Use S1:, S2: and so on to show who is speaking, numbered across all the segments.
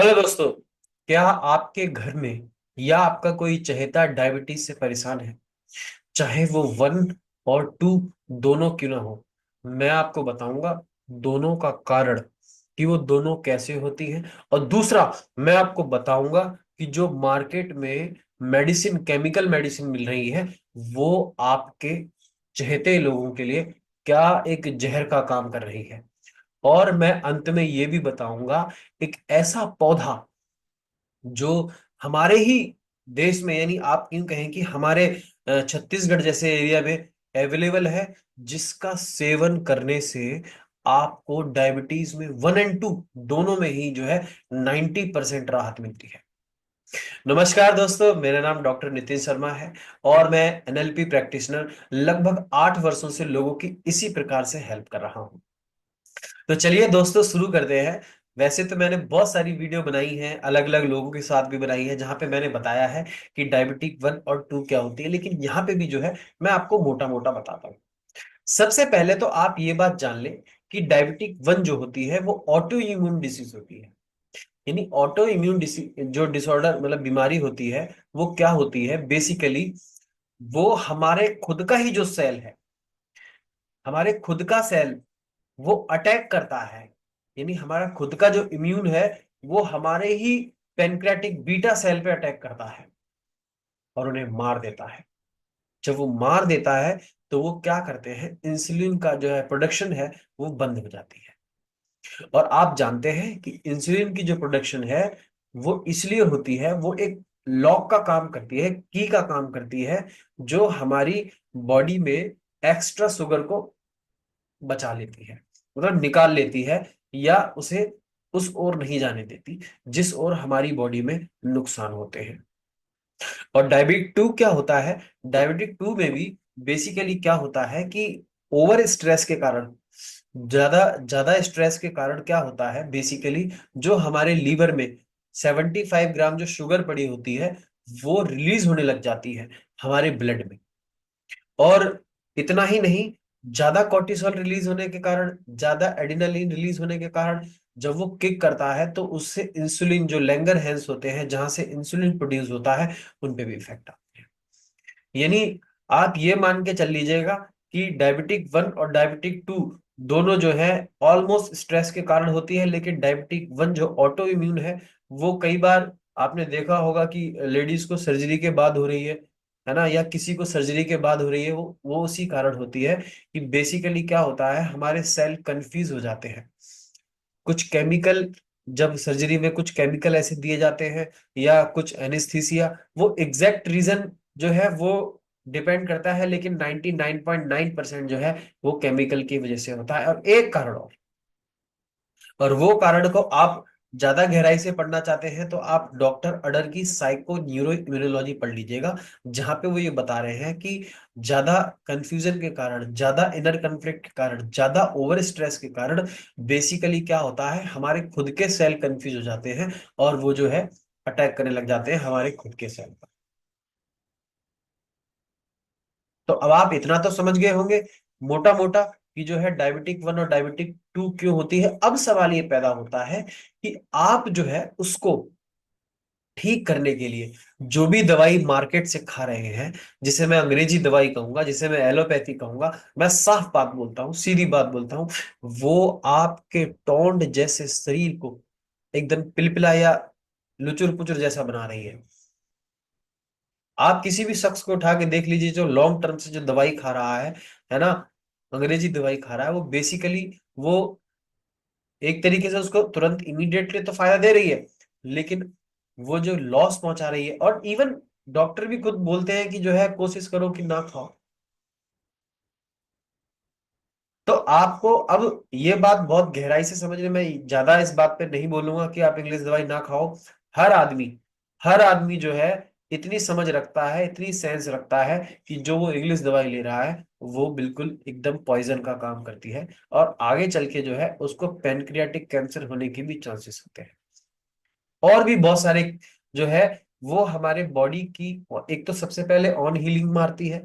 S1: Hello दोस्तों। क्या आपके घर में या आपका कोई चहेता डायबिटीज से परेशान है? चाहे वो 1 और 2 दोनों क्यों ना हो, मैं आपको बताऊंगा दोनों का कारण कि वो दोनों कैसे होती हैं। और दूसरा, मैं आपको बताऊंगा कि जो मार्केट में मेडिसिन, केमिकल मेडिसिन मिल रही है, वो आपके चहेते लोगों के लिए क्या एक जहर का काम कर रही है। और मैं अंत में ये भी बताऊंगा एक ऐसा पौधा जो हमारे ही देश में, यानी आप यूं कहें कि हमारे छत्तीसगढ़ जैसे एरिया में अवेलेबल है, जिसका सेवन करने से आपको डायबिटीज में 1 और 2 दोनों में ही जो है 90% राहत मिलती है। नमस्कार दोस्तों, मेरा नाम डॉक्टर नितिन शर्मा है और मैं एनएलपी प्रैक्टिशनर लगभग 8 वर्षों से लोगों की इसी प्रकार से हेल्प कर रहा हूं। तो चलिए दोस्तों, शुरू करते हैं। वैसे तो मैंने बहुत सारी वीडियो बनाई हैं, अलग अलग लोगों के साथ भी बनाई है, जहां पे मैंने बताया है कि डायबिटिक 1 और 2 क्या होती है, लेकिन यहाँ पे भी जो है मैं आपको मोटा मोटा बताता हूँ। सबसे पहले तो आप ये बात जान लें कि डायबिटिक 1 जो होती है वो ऑटो इम्यून डिसीज होती है। यानी ऑटो इम्यून जो डिसऑर्डर मतलब बीमारी होती है, वो क्या होती है बेसिकली, वो हमारे खुद का ही जो सेल है, हमारे खुद का सेल वो अटैक करता है। यानी हमारा खुद का जो इम्यून है वो हमारे ही पेनक्रियाटिक बीटा सेल पे अटैक करता है और उन्हें मार देता है। जब वो मार देता है तो वो क्या करते हैं, इंसुलिन का जो है प्रोडक्शन है वो बंद हो जाती है। और आप जानते हैं कि इंसुलिन की जो प्रोडक्शन है वो इसलिए होती है, वो एक लॉक का काम करती है, की का काम करती है, जो हमारी बॉडी में एक्स्ट्रा शुगर को बचा लेती है, मतलब निकाल लेती है, या उसे उस ओर नहीं जाने देती जिस ओर हमारी बॉडी में नुकसान होते हैं। और डायबिटिक 2 क्या होता है? डायबिटिक 2 में भी बेसिकली क्या होता है कि ओवर स्ट्रेस के कारण, ज्यादा ज्यादा स्ट्रेस के कारण क्या होता है बेसिकली, जो हमारे लीवर में 75 ग्राम जो शुगर पड़ी होती है वो रिलीज होने लग जाती है हमारे ब्लड में। और इतना ही नहीं, ज्यादा कॉर्टिसोल रिलीज होने के कारण, ज्यादा एड्रेनलिन रिलीज होने के कारण, जब वो किक करता है तो उससे इंसुलिन, जो लैंगर हैंस होते हैं जहां से इंसुलिन प्रोड्यूस होता है, उन पे भी इफेक्ट आता है। यानी आप ये मान के चल लीजिएगा कि डायबिटिक 1 और डायबिटिक 2 दोनों जो है ऑलमोस्ट स्ट्रेस के कारण होती है। लेकिन डायबिटिक 1 जो ऑटो इम्यून है, वो कई बार आपने देखा होगा कि लेडीज को सर्जरी के बाद हो रही है ना, या किसी को सर्जरी के बाद हो रही है, वो उसी कारण होती है कि बेसिकली क्या होता है, हमारे सेल कंफ्यूज हो जाते हैं। कुछ केमिकल, जब सर्जरी में कुछ केमिकल ऐसे दिए जाते हैं या कुछ एनेस्थीसिया, वो एग्जैक्ट रीजन जो है वो डिपेंड करता है, लेकिन 99.9% जो है वो केमिकल की वजह से होता है। और एक कारण और वो कारण को आप ज्यादा गहराई से पढ़ना चाहते हैं तो आप डॉक्टर अडर की साइको न्यूरो इम्यूनोलॉजी पढ़ लीजिएगा, जहां पे वो ये बता रहे हैं कि ज्यादा कंफ्यूजन के कारण, ज्यादा इनर कन्फ्लिक्ट के कारण, ज्यादा ओवर स्ट्रेस के कारण बेसिकली क्या होता है, हमारे खुद के सेल कंफ्यूज हो जाते हैं और वो जो है अटैक करने लग जाते हैं हमारे खुद के सेल पर। तो अब आप इतना तो समझ गए होंगे मोटा मोटा कि जो है डायबिटिक 1 और डायबिटिक 2 क्यों होती है। अब सवाल ये पैदा होता है कि आप जो है उसको ठीक करने के लिए जो भी दवाई मार्केट से खा रहे हैं, जिसे मैं अंग्रेजी दवाई कहूंगा, जिसे मैं एलोपैथी कहूंगा, मैं साफ बात बोलता हूँ, सीधी बात बोलता हूँ, वो आपके टोंड जैसे शरीर को एकदम पिलपिला या लुचुर पुचुर जैसा बना रही है। आप किसी भी शख्स को उठा के देख लीजिए जो लॉन्ग टर्म से जो दवाई खा रहा है ना, अंग्रेजी दवाई खा रहा है, वो बेसिकली वो एक तरीके से उसको तुरंत इमीडिएटली तो फायदा दे रही है, लेकिन वो जो लॉस पहुंचा रही है, और इवन डॉक्टर भी खुद बोलते हैं कि जो है कोशिश करो कि ना खाओ। तो आपको अब ये बात बहुत गहराई से समझने में, ज्यादा इस बात पे नहीं बोलूंगा कि आप इंग्लिश दवाई ना खाओ। हर आदमी हर आदमी जो है इतनी समझ रखता है, इतनी सेंस रखता है कि जो वो इंग्लिश दवाई ले रहा है वो बिल्कुल एकदम पॉइजन का काम करती है, और आगे चल के जो है उसको पेनक्रियाटिक कैंसर होने के भी चांसेस होते हैं। और भी बहुत सारे जो है वो हमारे बॉडी की, एक तो सबसे पहले ऑन हीलिंग मारती है,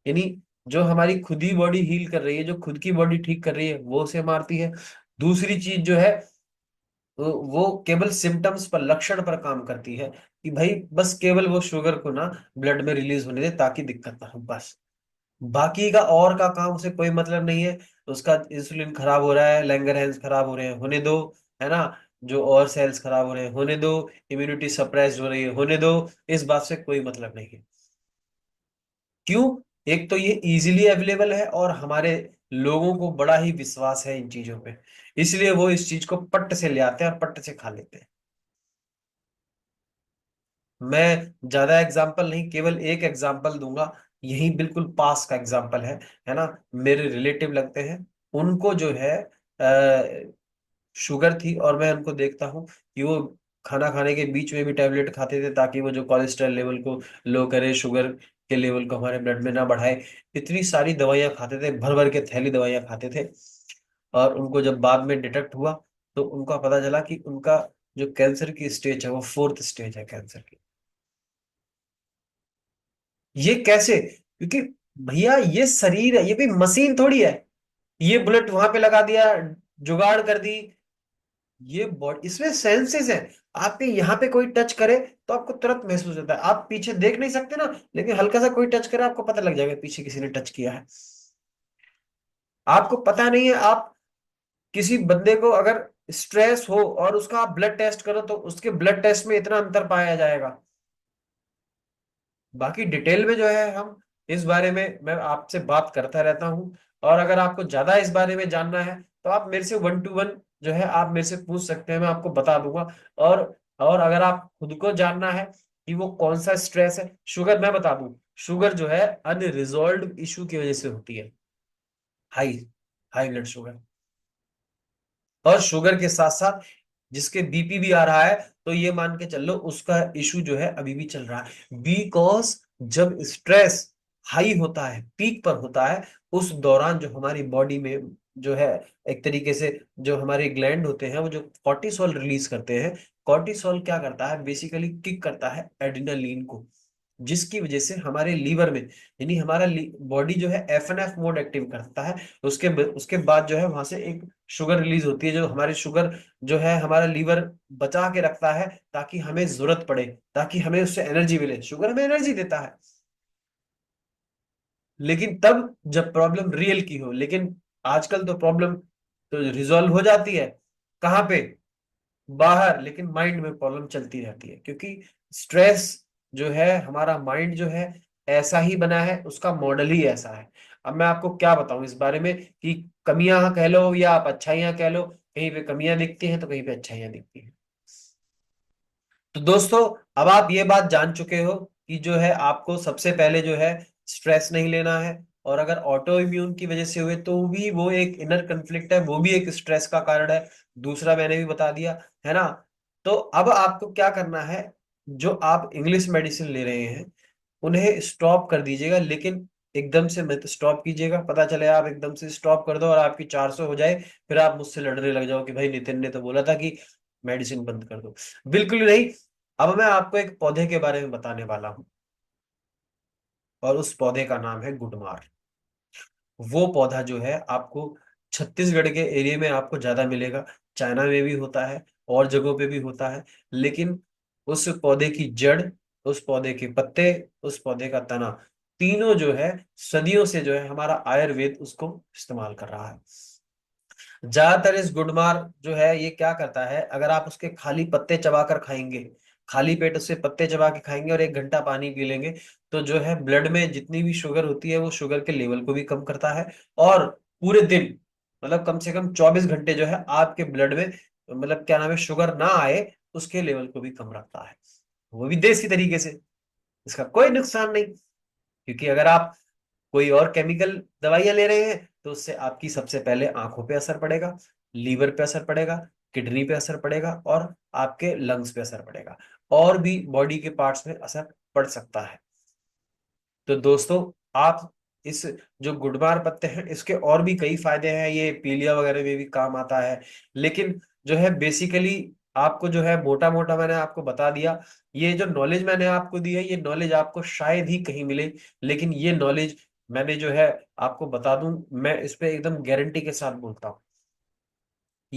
S1: यानी जो हमारी खुद ही बॉडी हील कर रही है, जो खुद की बॉडी ठीक कर रही है वो उसे मारती है। दूसरी चीज जो है वो केवल सिम्टम्स पर, लक्षण पर काम करती है कि भाई बस केवल वो शुगर को ना ब्लड में रिलीज होने दे ताकि दिक्कत ना हो, बस। बाकी का और का काम उसे कोई मतलब नहीं है। उसका इंसुलिन खराब हो रहा है, लैंगरहैंस खराब हो रहे हैं, होने दो, है ना। जो और सेल्स खराब हो रहे हैं, होने दो। इम्यूनिटी सप्रेस्ड हो रही है, होने दो। इस बात से कोई मतलब नहीं है। क्यों? एक तो ये इजीली अवेलेबल है और हमारे लोगों को बड़ा ही विश्वास है इन चीजों पे, इसलिए वो इस चीज को पट्ट से ले आते हैं और पट्ट से खा लेते हैं। मैं ज्यादा एग्जाम्पल नहीं, केवल एक एग्जाम्पल दूंगा। यही बिल्कुल पास का एग्जाम्पल है ना। मेरे रिलेटिव लगते हैं, उनको जो है शुगर थी, और मैं उनको देखता हूँ कि वो खाना खाने के बीच में भी टैबलेट खाते थे ताकि वो जो कोलेस्ट्रॉल लेवल को लो करे, शुगर के लेवल को हमारे ब्लड में ना बढ़ाए। इतनी सारी दवाइयां खाते थे, भर भर के थैली दवाइयां खाते थे। और उनको जब बाद में डिटेक्ट हुआ, तो उनका पता चला कि उनका जो कैंसर की स्टेज है वो फोर्थ स्टेज है कैंसर की। ये कैसे? क्योंकि भैया ये शरीर है, ये कोई मशीन थोड़ी है। ये बुलेट वहां पे लगा दिया, जुगाड़ कर दी। ये बॉडी, इसमें सेंसेस है। आपके यहाँ पे कोई टच करे तो आपको तुरंत महसूस होता है। आप पीछे देख नहीं सकते ना, लेकिन हल्का सा कोई टच करे आपको पता लग जाएगा पीछे किसी ने टच किया है। आपको पता नहीं है। आप किसी बंदे को अगर स्ट्रेस हो और उसका आप ब्लड टेस्ट करो तो उसके ब्लड टेस्ट में इतना अंतर पाया जाएगा। बाकी डिटेल में जो है हम इस बारे में मैं आपसे बात करता रहता हूँ। और अगर आपको ज्यादा इस बारे में जानना है तो आप मेरे से 1 to 1 जो है आप मेरे से पूछ सकते हैं, मैं आपको बता दूंगा। और और अगर आप खुद को जानना है कि वो कौन सा स्ट्रेस है, शुगर मैं बता दूं। शुगर जो है अनरिजॉल्व इशू की वजह से होती है। High high blood sugar. और शुगर के साथ साथ जिसके बीपी भी आ रहा है, तो ये मान के चल लो उसका इशू जो है अभी भी चल रहा है, बिकॉज जब स्ट्रेस हाई होता है, पीक पर होता है, उस दौरान जो हमारी बॉडी में जो है एक तरीके से जो हमारे ग्लैंड होते हैं वो जो कॉर्टिसोल रिलीज करते हैं। कॉर्टिसोल क्या करता है, बेसिकली किक करता है एड्रेनालिन को, जिसकी वजह से हमारे लीवर में, यानी हमारा बॉडी जो है एफएनएफ मोड एक्टिव करता है। उसके बाद जो है वहां से एक शुगर रिलीज होती है, जो हमारी शुगर जो है हमारा लीवर बचा के रखता है ताकि हमें जरूरत पड़े, ताकि हमें उससे एनर्जी मिले। शुगर हमें एनर्जी देता है, लेकिन तब जब प्रॉब्लम रियल की हो। लेकिन आजकल तो प्रॉब्लम तो रिजॉल्व हो जाती है, कहाँ पे? बाहर। लेकिन माइंड में प्रॉब्लम चलती रहती है, क्योंकि स्ट्रेस जो है, हमारा माइंड जो है ऐसा ही बना है, उसका मॉडल ही ऐसा है। अब मैं आपको क्या बताऊं इस बारे में कि कमियां कह लो या आप अच्छाइयां कह लो, कहीं पे कमियां दिखती हैं तो कहीं पे अच्छाइयां दिखती हैं। तो दोस्तों, अब आप ये बात जान चुके हो कि जो है आपको सबसे पहले जो है स्ट्रेस नहीं लेना है। और अगर ऑटो इम्यून की वजह से हुए तो भी वो एक इनर कन्फ्लिक्ट है, वो भी एक स्ट्रेस का कारण है। दूसरा मैंने भी बता दिया, है ना। तो अब आपको क्या करना है, जो आप इंग्लिश मेडिसिन ले रहे हैं उन्हें स्टॉप कर दीजिएगा, लेकिन एकदम से मत स्टॉप कीजिएगा। पता चले आप एकदम से स्टॉप कर दो और आपकी 400 हो जाए, फिर आप मुझसे लड़ने लग जाओ कि भाई नितिन ने तो बोला था कि मेडिसिन बंद कर दो। बिल्कुल नहीं। अब मैं आपको एक पौधे के बारे में बताने वाला हूं, और उस पौधे का नाम है गुडमार। वो पौधा जो है आपको छत्तीसगढ़ के एरिया में आपको ज्यादा मिलेगा। चाइना में भी होता है, और जगहों पे भी होता है। लेकिन उस पौधे की जड़, उस पौधे के पत्ते, उस पौधे का तना, तीनों जो है सदियों से जो है हमारा आयुर्वेद उसको इस्तेमाल कर रहा है। ज्यादातर इस गुडमार जो है ये क्या करता है, अगर आप उसके खाली पत्ते चबाकर खाएंगे, खाली पेट उससे पत्ते चबा के खाएंगे और 1 घंटा पानी पी लेंगे, तो जो है ब्लड में जितनी भी शुगर होती है वो शुगर के लेवल को भी कम करता है। और पूरे दिन, मतलब कम से कम 24 घंटे जो है आपके ब्लड में, मतलब क्या नाम है, शुगर ना आए उसके लेवल को भी कम रखता है। वो भी देसी तरीके से। इसका कोई नुकसान नहीं, क्योंकि अगर आप कोई और केमिकल दवाइयां ले रहे हैं तो उससे आपकी सबसे पहले आंखों पे असर पड़ेगा, लीवर पे असर पड़ेगा, किडनी पे असर पड़ेगा, और आपके लंग्स पे असर पड़ेगा, और भी बॉडी के पार्ट्स में असर पड़ सकता है। तो दोस्तों, आप इस जो गुडमार पत्ते हैं इसके और भी कई फायदे हैं, ये पीलिया वगैरह में भी काम आता है। लेकिन जो है बेसिकली आपको जो है मोटा मोटा मैंने आपको बता दिया। ये जो नॉलेज मैंने आपको दी है, ये नॉलेज आपको शायद ही कहीं मिले, लेकिन ये नॉलेज मैंने जो है आपको बता दूं, मैं इस पे एकदम गारंटी के साथ बोलता हूँ,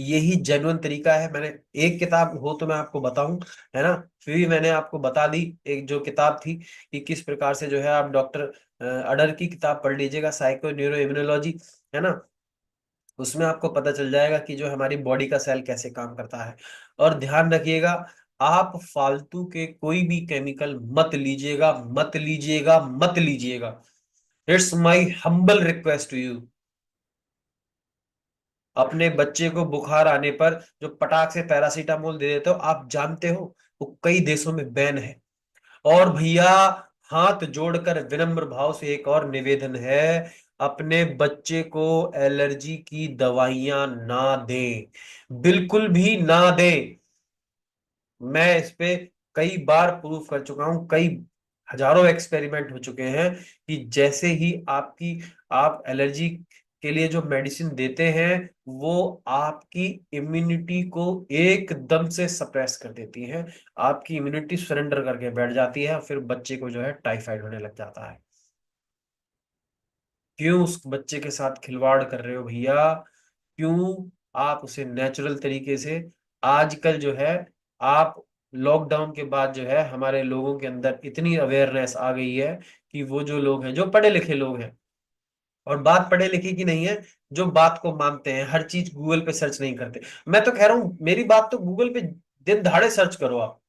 S1: यही जेन्युइन तरीका है। मैंने एक किताब हो तो मैं आपको बताऊं, है ना, फिर भी मैंने आपको बता दी। एक जो किताब थी कि किस प्रकार से जो है आप डॉक्टर अडर की किताब पढ़ लीजिएगा, साइको न्यूरो इम्यूनोलॉजी, है ना, उसमें आपको पता चल जाएगा कि जो हमारी बॉडी का सेल कैसे काम करता है। और ध्यान रखिएगा, आप फालतू के कोई भी केमिकल मत लीजिएगा, मत लीजिएगा, मत लीजिएगा। It's my humble request to you. अपने बच्चे को बुखार आने पर जो पटाख से पैरासीटामोल दे देते हो, आप जानते हो वो कई देशों में बैन है। और भैया, हाथ जोड़कर विनम्र भाव से एक और निवेदन है, अपने बच्चे को एलर्जी की दवाइयां ना दें, बिल्कुल भी ना दें। मैं इस पे कई बार प्रूफ कर चुका हूं, कई हजारों एक्सपेरिमेंट हो चुके हैं कि जैसे ही आप एलर्जी के लिए जो मेडिसिन देते हैं, वो आपकी इम्यूनिटी को एकदम से सप्रेस कर देती है। आपकी इम्यूनिटी सरेंडर करके बैठ जाती है, फिर बच्चे को जो है टाइफाइड होने लग जाता है। क्यों उस बच्चे के साथ खिलवाड़ कर रहे हो भैया? क्यों आप उसे नेचुरल तरीके से, आजकल जो है, आप लॉकडाउन के बाद जो है हमारे लोगों के अंदर इतनी अवेयरनेस आ गई है कि वो जो लोग हैं, जो पढ़े लिखे लोग हैं, और बात पढ़े लिखे की नहीं है, जो बात को मानते हैं, हर चीज गूगल पे सर्च नहीं करते। मैं तो कह रहा हूं, मेरी बात तो गूगल पे दिन दहाड़े सर्च करो आप,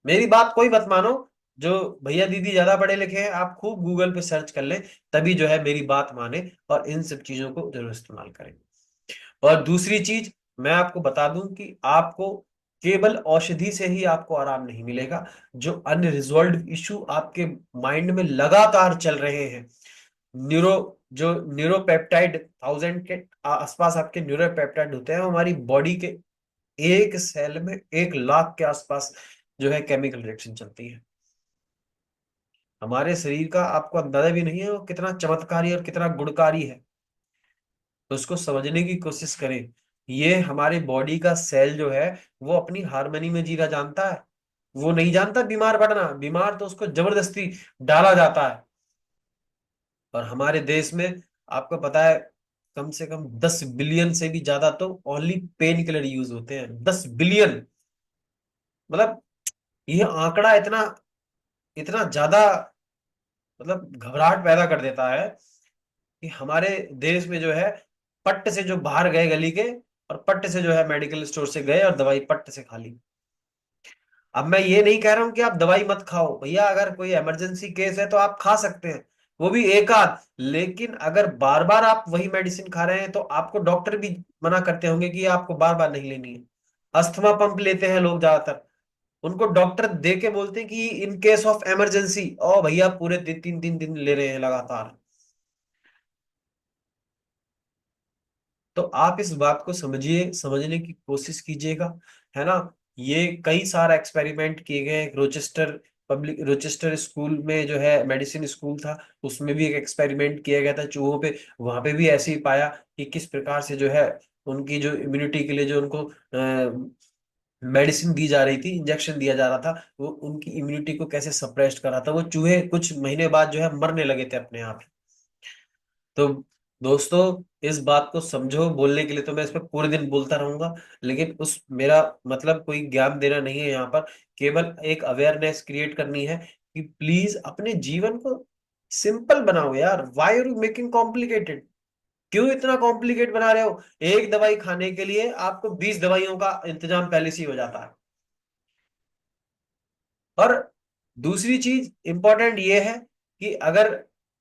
S1: मेरी बात कोई मत मानो। जो भैया दीदी ज्यादा पढ़े लिखे हैं, आप खूब गूगल पे सर्च कर लें, तभी जो है मेरी बात माने और इन सब चीजों को जरूर इस्तेमाल करें। और दूसरी चीज, मैं आपको बता दूं कि आपको केवल औषधि से ही आपको आराम नहीं मिलेगा। जो अनरिजॉल्व इशू आपके माइंड में लगातार चल रहे हैं, न्यूरो जो न्यूरोपेप्टाइड 1000 के आसपास आपके न्यूरोपेप्टाइड होते हैं, वो हमारी बॉडी के एक सेल में 1 लाख के आसपास जो है केमिकल रिएक्शन चलती है। हमारे शरीर का आपको अंदाजा भी नहीं है वो कितना चमत्कारी और कितना गुणकारी है। तो उसको समझने की कोशिश करें। ये हमारे बॉडी का सेल जो है, वो अपनी हार्मनी में जीना जानता है। वो नहीं जानता बीमार पड़ना, बीमार तो उसको जबरदस्ती डाला जाता है। और हमारे देश में आपको पता है, कम से कम 10 बिलियन से भी ज्यादा तो ओनली पेन किलर यूज होते हैं। 10 बिलियन, मतलब ये आंकड़ा इतना इतना ज्यादा, मतलब घबराहट पैदा कर देता है कि हमारे देश में जो है, पट्ट से जो बाहर गए गली के, और पट्ट से जो है मेडिकल स्टोर से गए और दवाई पट्ट से खा ली। अब मैं ये नहीं कह रहा हूं कि आप दवाई मत खाओ भैया, अगर कोई इमरजेंसी केस है तो आप खा सकते हैं, वो भी एक आध। लेकिन अगर बार बार आप वही मेडिसिन खा रहे हैं, तो आपको डॉक्टर भी मना करते होंगे कि ये आपको बार बार नहीं लेनी है। अस्थमा पंप लेते हैं लोग ज्यादातर, उनको डॉक्टर दे के बोलते हैं कि इन केस ऑफ इमरजेंसी, ओ भैया पूरे 3 3 दिन ले रहे हैं लगातार। तो आप इस बात को समझिए, समझने की कोशिश कीजिएगा, है ना। ये कई सारा एक्सपेरिमेंट किए गए हैं। रोचेस्टर स्कूल में जो है मेडिसिन स्कूल था, उसमें भी एक एक्सपेरिमेंट किया गया था चूहों पे। वहां पे भी ऐसे ही पाया कि किस प्रकार से जो है उनकी जो इम्यूनिटी के लिए जो उनको मेडिसिन दी जा रही थी, इंजेक्शन दिया जा रहा था, वो उनकी इम्यूनिटी को कैसे सप्रेस्ड कर रहा था। वो चूहे कुछ महीने बाद जो है मरने लगे थे अपने आप। तो दोस्तों, इस बात को समझो। बोलने के लिए तो मैं इस पर पूरे दिन बोलता रहूंगा, लेकिन उस मेरा मतलब कोई ज्ञान देना नहीं है यहाँ पर, केवल एक अवेयरनेस क्रिएट करनी है कि प्लीज अपने जीवन को सिंपल बनाओ यार। Why are you making complicated? क्यों इतना कॉम्प्लिकेट बना रहे हो? एक दवाई खाने के लिए आपको 20 दवाइयों का इंतजाम पहले से ही हो जाता है। और दूसरी चीज इंपॉर्टेंट ये है कि अगर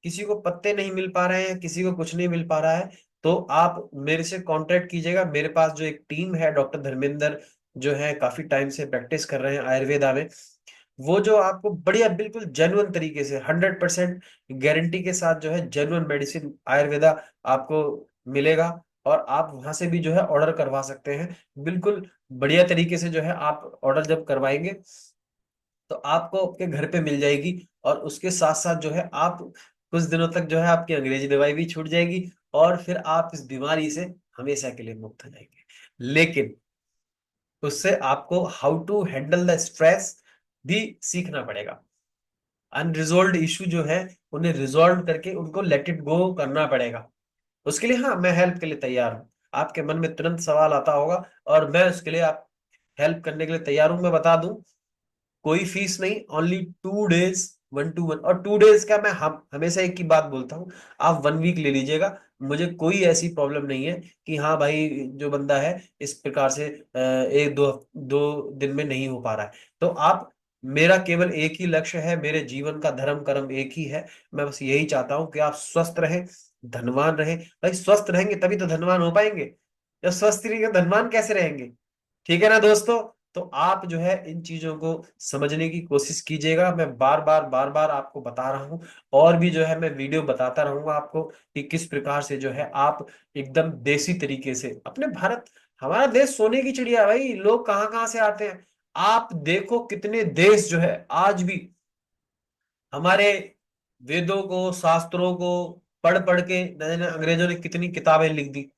S1: किसी को पत्ते नहीं मिल पा रहे हैं, किसी को कुछ नहीं मिल पा रहा है, तो आप मेरे से कांटेक्ट कीजिएगा। मेरे पास जो एक टीम है, डॉक्टर धर्मेंद्र, जो है काफी टाइम से प्रैक्टिस कर रहे हैं आयुर्वेदा में, वो जो आपको बढ़िया बिल्कुल जेन्युइन तरीके से 100% गारंटी के साथ जो है जेन्युइन मेडिसिन आयुर्वेदा आपको मिलेगा। और आप वहां से भी जो है ऑर्डर करवा सकते हैं, बिल्कुल बढ़िया तरीके से। जो है आप ऑर्डर जब करवाएंगे, तो आपको आपके घर पे मिल जाएगी। और उसके साथ साथ जो है आप कुछ दिनों तक जो है आपकी अंग्रेजी दवाई भी छूट जाएगी, और फिर आप इस बीमारी से हमेशा के लिए मुक्त हो जाएंगे। लेकिन उससे आपको how to handle the stress भी सीखना पड़ेगा। अनरिजोल्व इशू जो है, उन्हें रिजॉल्व करके उनको लेट इट गो करना पड़ेगा। उसके लिए हाँ, मैं हेल्प के लिए तैयार हूँ। आपके मन में तुरंत सवाल आता होगा, और मैं उसके लिए आप हेल्प करने के लिए तैयार हूं। मैं बता दूं, कोई फीस नहीं, ओनली 2 डेज, 1 to 1। और 2 डेज का मैं हम हमेशा एक ही बात बोलता हूँ, आप 1 वीक ले लीजिएगा। मुझे कोई ऐसी प्रॉब्लम नहीं है कि हाँ भाई जो बंदा है इस प्रकार से एक दो दो दिन में नहीं हो पा रहा है। तो आप, मेरा केवल एक ही लक्ष्य है, मेरे जीवन का धर्म कर्म एक ही है। मैं बस यही चाहता हूँ कि आप स्वस्थ रहें, धनवान रहें। भाई स्वस्थ रहेंगे तभी तो धनवान हो पाएंगे, जब स्वस्थ नहीं रहेंगे धनवान कैसे रहेंगे? ठीक है ना दोस्तों? तो आप जो है इन चीजों को समझने की कोशिश कीजिएगा। मैं बार बार आपको बता रहा हूं, और भी जो है मैं वीडियो बताता रहूंगा आपको कि किस प्रकार से जो है आप एकदम देसी तरीके से अपने भारत, हमारा देश सोने की चिड़िया है भाई, लोग कहाँ कहाँ से आते हैं। आप देखो कितने देश जो है आज भी हमारे वेदों को, शास्त्रों को पढ़ पढ़ के न जाने अंग्रेजों ने कितनी किताबें लिख दी,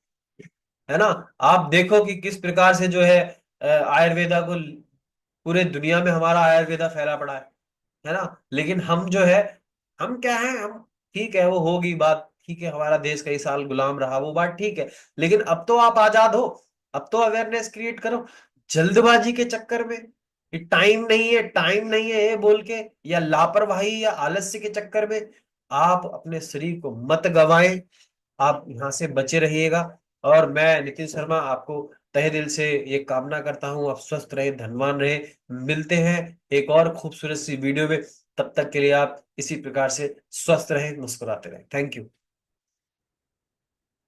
S1: है ना। आप देखो कि किस प्रकार से जो है आयुर्वेदा को, पूरे दुनिया में हमारा आयुर्वेदा फैला पड़ा है ना। लेकिन हम जो है, हम क्या है, हम, ठीक है वो होगी बात, ठीक है हमारा देश कई साल गुलाम रहा, वो बात ठीक है। लेकिन अब तो आप आजाद हो, अब तो अवेयरनेस क्रिएट करो। जल्दबाजी के चक्कर में, ये टाइम नहीं है, टाइम नहीं है ये बोल के, या लापरवाही या आलस्य के चक्कर में आप अपने शरीर को मत गवाएं। आप यहाँ से बचे रहिएगा। और मैं नितिन शर्मा आपको तहे दिल से ये कामना करता हूँ, आप स्वस्थ रहे, धनवान रहे। मिलते हैं एक और खूबसूरत सी वीडियो में, तब तक के लिए आप इसी प्रकार से स्वस्थ रहें, मुस्कुराते रहें। Thank you.